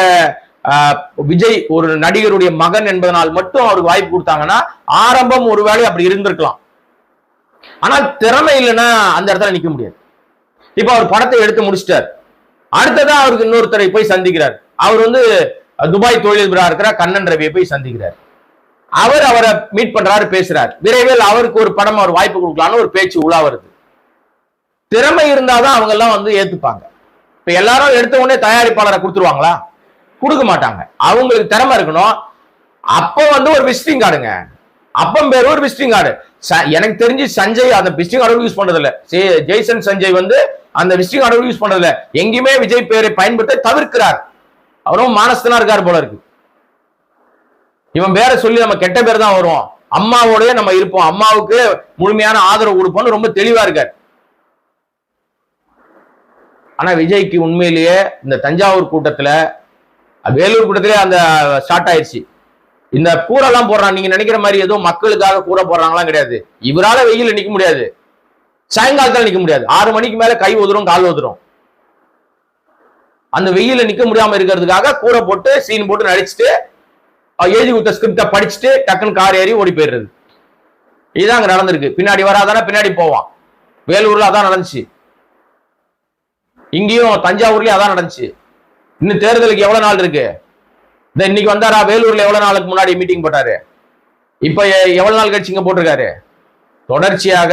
விஜய் ஒரு நடிகருடைய மகன் என்பதனால் மட்டும் அவருக்கு வாய்ப்பு கொடுத்தாங்கன்னா ஆரம்பம் ஒருவேளை அப்படி இருந்திருக்கலாம். ஆனால் திறமை இல்லைன்னா அந்த இடத்துல நிக்க முடியாது. இப்ப அவர் படத்தை எடுத்து முடிச்சிட்டார். அடுத்ததான் அவருக்கு இன்னொருத்தரை போய் சந்திக்கிறார். அவர் வந்து துபாய் தொழிலதிபரா இருக்கிற கண்ணன் ரவியை போய் சந்திக்கிறார். அவரை மீட் பண்றாரு, பேசுறாரு. விரைவில் அவருக்கு ஒரு படம் அவர் வாய்ப்பு கொடுக்கலான்னு ஒரு பேச்சு உலா வருது. திறமை இருந்தாதான் அவங்க எல்லாம் வந்து ஏத்துப்பாங்க. இப்ப எல்லாரும் எடுத்த உடனே தயாரிப்பாளரை கொடுத்துருவாங்களா? கொடுக்க மாட்டாங்க. அவங்களுக்கு திறமை இருக்கணும். அப்ப வந்து ஒரு விசிட்டிங் கார்டுங்க, அப்பம் பேர் ஒரு விசிட்டிங் கார்டு. எனக்கு தெரிஞ்சு சஞ்சய் அந்த விசிட்டிங் கார்டு யூஸ் பண்றது இல்ல. ஜெய்சன் சஞ்சய் வந்து அந்த விசிட்டிங் கார்டு யூஸ் பண்றது இல்ல. எங்கேயுமே விஜய் பேரை பயன்படுத்த தவிர்க்கிறார். அவரும் மானஸ்தனா இருக்காரு போல இருக்கு. இவன் பேரை சொல்லி நம்ம கெட்ட பேர் தான் வரும், அம்மாவோடய நம்ம இருப்போம், அம்மாவுக்கு முழுமையான ஆதரவு கொடுப்போம்னு ரொம்ப தெளிவா இருக்காரு. ஆனா விஜய்க்கு உண்மையிலேயே இந்த தஞ்சாவூர் கூட்டத்துல, வேலூர் கூட்டத்திலே அந்த ஸ்டார்ட் ஆயிடுச்சு. இந்த கூரெல்லாம் போடுறான், நீங்க நினைக்கிற மாதிரி ஏதோ மக்களுக்காக கூரை போடுறாங்களாம் கிடையாது. இவரால வெயில நிக்க முடியாது, சாயங்காலத்தால நிக்க முடியாது. 6 மணிக்கு மேல கை உதரும், கால் உதரும். அந்த வெயில நிக்க முடியாம இருக்கிறதுக்காக கூரை போட்டு சீன் போட்டு நடிச்சுட்டு எழுதி கொடுத்த ஸ்கிரிப்டை படிச்சுட்டு டக்குன்னு கார் ஏறி ஓடி போயிடுறது. இதுதான் அங்க நடந்திருக்கு. பின்னாடி வராதானே பின்னாடி போவான். வேலூர்ல அதான் நடந்துச்சு, இங்கேயும் தஞ்சாவூர்லயும் அதான் நடந்துச்சு. இன்னும் தேர்தலுக்கு எவ்வளவு நாள் இருக்கு? இந்த இன்னைக்கு வந்தாரா? வேலூர்ல எவ்வளவு நாளுக்கு முன்னாடி மீட்டிங் போட்டாரு? இப்ப எவ்வளவு நாள் கழிச்சு இங்க போட்டிருக்காரு? தொடர்ச்சியாக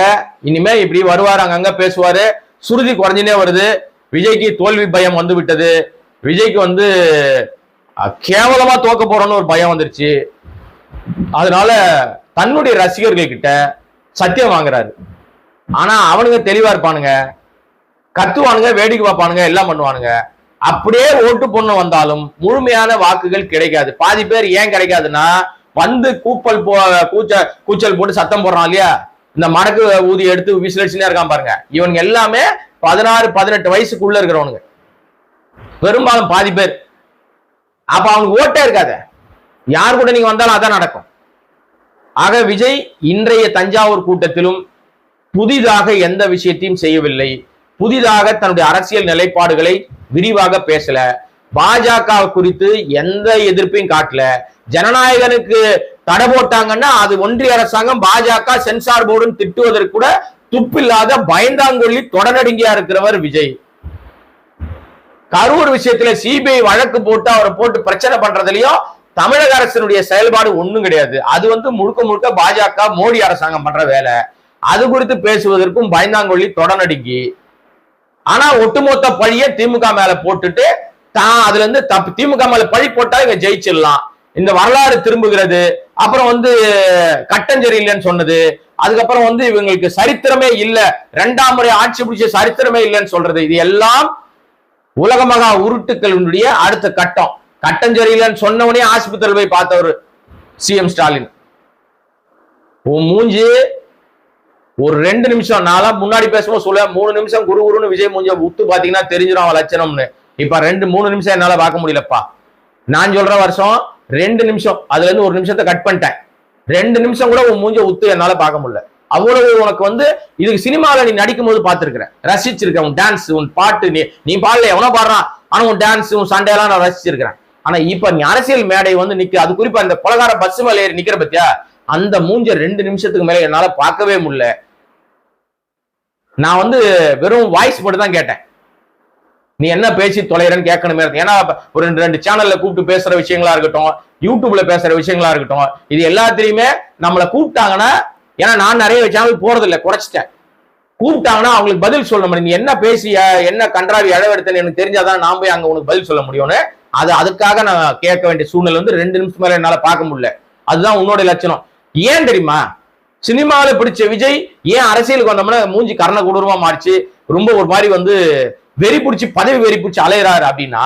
இனிமே இப்படி வருவாரு, அங்கங்க பேசுவாரு. சுருதி குறைஞ்சினே வருது. விஜய்க்கு தோல்வி பயம் வந்து விட்டது. விஜய்க்கு வந்து கேவலமா தோக்க போறோம்னு ஒரு பயம் வந்துருச்சு. அதனால தன்னுடைய ரசிகர்கள் கிட்ட சத்தியம் வாங்குறாரு. ஆனா அவனுங்க தெளிவா இருப்பானுங்க, கத்துவானுங்க, வேடிக்கை பார்ப்பானுங்க, எல்லாம் பண்ணுவானுங்க. அப்படியே ஓட்டு பொண்ணு வந்தாலும் முழுமையான வாக்குகள் கிடைக்காது. பாதி பேர் ஏன் கிடைக்காதுன்னா, வந்து கூச்சல் போட்டு சத்தம் போடுறான் இல்லையா, இந்த மடக்கு ஊதி எடுத்து விசிலடிச்சுனே இருக்கான் பாருங்க. இவனுங்க எல்லாமே 16-18 வயசுக்குள்ள இருக்கிறவனுங்க பெரும்பாலும் பாதி பேர். அப்ப அவனுக்கு ஓட்டே இருக்காத. யார் கூட நீங்க வந்தாலும் அதான் நடக்கும். ஆக விஜய் இன்றைய தஞ்சாவூர் கூட்டத்திலும் புதிதாக எந்த விஷயத்தையும் செய்யவில்லை. புதிதாக தன்னுடைய அரசியல் நிலைப்பாடுகளை விரிவாக பேசல. பாஜக குறித்து எந்த எதிர்ப்பையும் காட்டல. ஜனநாயகனுக்கு தடை போட்டாங்கன்னா அது ஒன்றிய அரசாங்கம், பாஜக சென்சார் போர்டுன்னு திட்டுவதற்கு கூட துப்பில்லாத பயந்தாங்கொள்ளி தொடநடுங்கியா இருக்கிறவர் விஜய். கரூர் விஷயத்துல சிபிஐ வழக்கு போட்டு அவரை போட்டு பிரச்சனை பண்றதுலயும் தமிழக அரசினுடைய செயல்பாடு ஒண்ணும் கிடையாது. அது வந்து முழுக்க முழுக்க பாஜக மோடி அரசாங்கம் பண்ற வேலை. அது குறித்து பேசுவதற்கும் பயந்தாங்கொள்ளி தொடநடுங்கி. ஆனா ஒட்டுமொத்த பழிய திமுக மேல போட்டுட்டு தான் அதுல இருந்து திமுக மேல பழி போட்டா இங்க ஜெயிச்சிடலாம், இந்த வரலாறு திரும்புகிறது, அப்புறம் வந்து கட்டஞ்சரி இல்லைன்னு சொன்னது, அதுக்கப்புறம் வந்து இவங்களுக்கு சரித்திரமே இல்லை, 2ஆம் முறை ஆட்சி பிடிச்ச சரித்திரமே இல்லைன்னு சொல்றது, இது எல்லாம் உலகமகா உருட்டுக்களுடைய அடுத்த கட்டம். கட்டஞ்சரியிலன்னு சொன்னவனே ஆஸ்பத்திரியில் போய் பார்த்தவர் சிஎம் ஸ்டாலின். மூஞ்சி ஒரு 2 நிமிஷம், நாளா முன்னாடி பேசும்போது சொல்ல 3 நிமிஷம் குருன்னு விஜய் மூஞ்ச உத்து பாத்தீங்கன்னா தெரிஞ்சிடும் அவன் லட்சணம்னு. இப்ப 2-3 நிமிஷம் என்னால பார்க்க முடியலப்பா. நான் சொல்ற வருஷம் 2 நிமிஷம், அதுல இருந்து 1 நிமிஷத்தை கட் பண்ணிட்டேன். 2 நிமிஷம் கூட உன் மூஞ்ச உத்து என்னால பார்க்க முடியல. அவ்வளவு உனக்கு வந்து இதுக்கு சினிமாவில நீ நடிக்கும் போது பார்த்திருக்கிற, ரசிச்சிருக்க. உன் டான்ஸ், உன் பாட்டு, நீ பாடல எவனோ பாடுறான், ஆனா உன் டான்ஸ், உன் சண்டையெல்லாம் நான் ரசிச்சிருக்கிறேன். ஆனா இப்ப நீ அரசியல் மேடை வந்து நிக்க, அது குறிப்பா இந்த கொலகார பஸ் மேல ஏறி நிக்கிற பத்தியா, அந்த மூஞ்ச 2 நிமிஷத்துக்கு மேல என்னால பார்க்கவே முடியல. நான் வந்து வெறும் வாய்ஸ் மட்டும் தான் கேட்டேன், நீ என்ன பேசி தொலைறன்னு கேட்கணுமே. ஏன்னா ஒரு 2 சேனல்ல கூப்பிட்டு பேசுற விஷயங்களா இருக்கட்டும், யூடியூப்ல பேசுற விஷயங்களா இருக்கட்டும், இது எல்லாத்திலையுமே நம்மளை கூப்பிட்டாங்கன்னா, ஏன்னா நான் நிறைய சேனல் போறது இல்லை, குறைச்சிட்டேன். கூப்பிட்டாங்கன்னா அவங்களுக்கு பதில் சொல்ல முடியும். நீ என்ன பேசிய, என்ன கன்றாவி அளவெடுத்தன்னு எனக்கு தெரிஞ்சாதான் நான் போய் அங்க உனக்கு பதில் சொல்ல முடியும்னு. அதுக்காக நான் கேட்க வேண்டிய சூழ்நிலை வந்து 2 நிமிஷம் மேல என்னால பார்க்க முடியல. அதுதான் உன்னோட லட்சணம். ஏன் தெரியுமா? சினிமாவில பிடிச்ச விஜய் ஏன் அரசியலுக்கு வந்தோம்னா மூஞ்சி கரண கொடூரமா மாறிச்சு, ரொம்ப ஒரு மாதிரி வந்து வெறி பிடிச்சி, பதவி வெறி பிடிச்சி அலையிறாரு அப்படின்னா,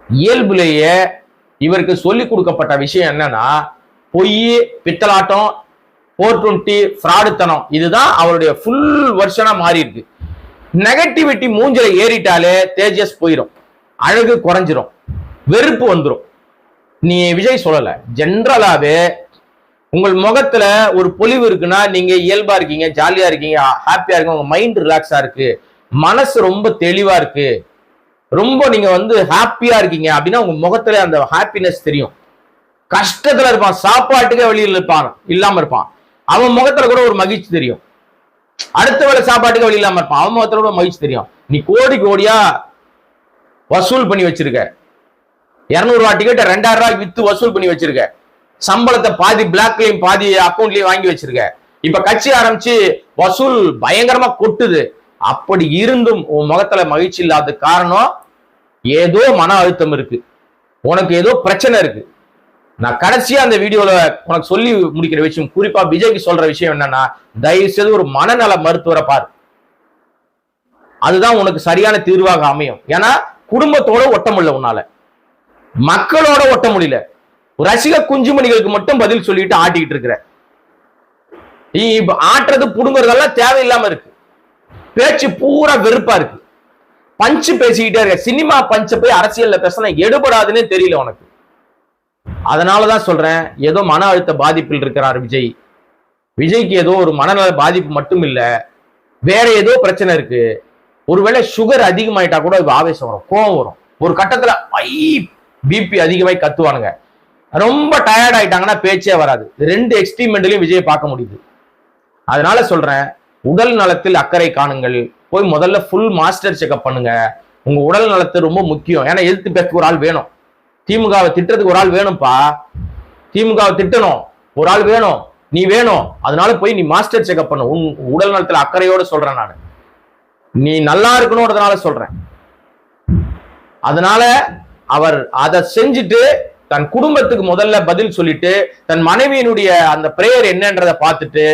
இயல்புலேயே இவருக்கு சொல்லி கொடுக்கப்பட்ட விஷயம் என்னன்னா, பொய், பித்தலாட்டம், 420 ஃப்ராடுத்தனம். இதுதான் அவருடைய ஃபுல் வெர்ஷனா மாறி இருக்கு. நெகட்டிவிட்டி மூஞ்சில ஏறிட்டாலே தேஜஸ் போயிடும், அழகு குறைஞ்சிரும், வெறுப்பு வந்துடும். நீ விஜய் சொல்லல, ஜென்ரலாவே உங்கள் முகத்துல ஒரு பொலிவு இருக்குன்னா நீங்க இயல்பா இருக்கீங்க, ஜாலியா இருக்கீங்க, ஹாப்பியா இருக்கீங்க, உங்க மைண்ட் ரிலாக்ஸா இருக்கு, மனசு ரொம்ப தெளிவா இருக்கு, ரொம்ப நீங்க வந்து ஹாப்பியா இருக்கீங்க அப்படின்னா உங்க முகத்துல அந்த ஹாப்பினஸ் தெரியும். கஷ்டத்துல இருப்பான், சாப்பாட்டுக்கே வழியில் இருப்பான், இல்லாம இருப்பான், அவன் முகத்துல கூட ஒரு மகிழ்ச்சி தெரியும். அடுத்த வேலை சாப்பாட்டுக்கு வழி இல்லாம இருப்பான், அவன் முகத்துல கூட மகிழ்ச்சி தெரியும். நீ கோடி கோடியா வசூல் பண்ணி வச்சிருக்க, 200 ரூபாய் டிக்கெட்டை 2000 ரூபாய்க்கு வித்து வசூல் பண்ணி வச்சிருக்க, சம்பளத்தை பாதி பிளாக்லயும் பாதி அக்கௌண்ட்லயும் வாங்கி வச்சிருக்க, இப்ப கட்சி ஆரம்பிச்சு வசூல் பயங்கரமா கொட்டுது. அப்படி இருந்தும் உன் முகத்துல மகிழ்ச்சி இல்லாத காரணம் ஏதோ மன அழுத்தம் இருக்கு, உனக்கு ஏதோ பிரச்சனை இருக்கு. நான் கடைசியா அந்த வீடியோல உனக்கு சொல்லி முடிக்கிற விஷயம், குறிப்பா விஜய்க்கு சொல்ற விஷயம் என்னன்னா, தயவு செய்து ஒரு மனநல மருத்துவரை பாரு, அதுதான் உனக்கு சரியான தீர்வாக அமையும். ஏன்னா குடும்பத்தோட ஒட்ட முடியல, உன்னால மக்களோட ஒட்ட முடியல, ரசிக குஞ்சுமணிகளுக்கு மட்டும் பதில் சொல்லிட்டு ஆட்டிக்கிட்டு இருக்கிற. ஆட்டுறது புடுங்குறதெல்லாம் தேவையில்லாம இருக்கு, பேச்சு பூரா வெறுப்பா இருக்கு, பஞ்சு பேசிக்கிட்டே இருக்க. சினிமா பஞ்ச போய் அரசியல்ல பேசினா எடுபடாதுன்னு தெரியல உனக்கு. அதனாலதான் சொல்றேன், ஏதோ மன அழுத்த பாதிப்பில் இருக்கிறார் விஜய். விஜய்க்கு ஏதோ ஒரு மனநல பாதிப்பு மட்டும் இல்ல, வேற ஏதோ பிரச்சனை இருக்கு. ஒருவேளை சுகர் அதிகமாயிட்டா கூட ஆவேசம் வரும், கோவம் வரும், ஒரு கட்டத்துல பிபி அதிகமாய் கத்துவானுங்க. ரொம்ப டயர்ட் ஆயிட்டாங்கன்னா பேச்சே வராது. ரெண்டு எக்ஸ்ட்ரீமெண்ட்லயும் விஜய் பார்க்க முடியுது. அதனால சொல்றேன், உடல் நலத்தில் அக்கறை காணுங்கள். போய் முதல்ல ஃபுல் மாஸ்டர் செக்அப் பண்ணுங்க. உங்க உடல் நலத்து ரொம்ப முக்கியம். ஏன்னா எதிர்த்து பேருக்கு ஒரு ஆள் வேணும். திமுகவை திட்டத்துக்கு ஒரு ஆள் வேணும்ப்பா. திமுகவை திட்டணும், ஒரு ஆள் வேணும், நீ வேணும். அதனால போய் நீ மாஸ்டர் செக்அப் பண்ணு. உன் உடல் நலத்துல அக்கறையோட சொல்றேன் நான். நீ நல்லா இருக்கணும்ன்றதுனால சொல்றேன். அதனால அவர் அதை செஞ்சுட்டு தன் குடும்பத்துக்கு முதல்ல பதில் சொல்லிட்டு தன் மனைவியினுடைய அந்த பிரேயர் என்னன்றதை பார்த்துட்டு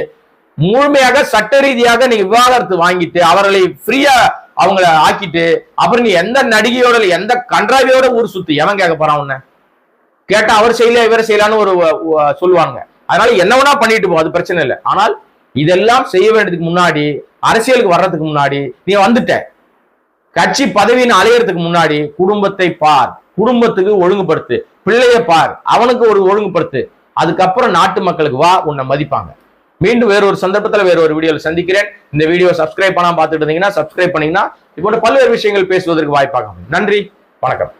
முழுமையாக சட்ட ரீதியாக நீங்க விவாகரத்து வாங்கிட்டு அவர்களை ஃப்ரீயா அவங்கள ஆக்கிட்டு அப்புறம் நீ எந்த நடிகையோட எந்த கன்றாவியோட ஊர் சுத்து எவன் கேட்க போறான்? உன்ன கேட்டா அவர் செய்யல இவரை செய்யலான்னு ஒரு சொல்லுவாங்க. அதனால என்ன வேணா பண்ணிட்டு போ, அது பிரச்சனை இல்லை. ஆனால் இதெல்லாம் செய்ய வேண்டியதுக்கு முன்னாடி, அரசியலுக்கு வர்றதுக்கு முன்னாடி, நீ வந்துட்ட கட்சி பதவின்னு அலையறதுக்கு முன்னாடி குடும்பத்தை பார், குடும்பத்துக்கு ஒழுங்குபடுத்து, பிள்ளைய பார், அவனுக்கு ஒரு ஒழுங்குபடுத்து. அதுக்கப்புறம் நாட்டு மக்களுக்கு வா, உன்னை மதிப்பாங்க. மீண்டும் வேறொரு சந்தர்ப்பத்தில் வேறொரு வீடியோவில் சந்திக்கிறேன். இந்த வீடியோ சப்ஸ்கிரைப் பண்ணாம பார்த்துட்டு இருந்தீங்கன்னா சப்ஸ்கிரைப் பண்ணீங்கன்னா இப்போ பல்வேறு விஷயங்கள் பேசுவதற்கு வாய்ப்பாக. நன்றி, வணக்கம்.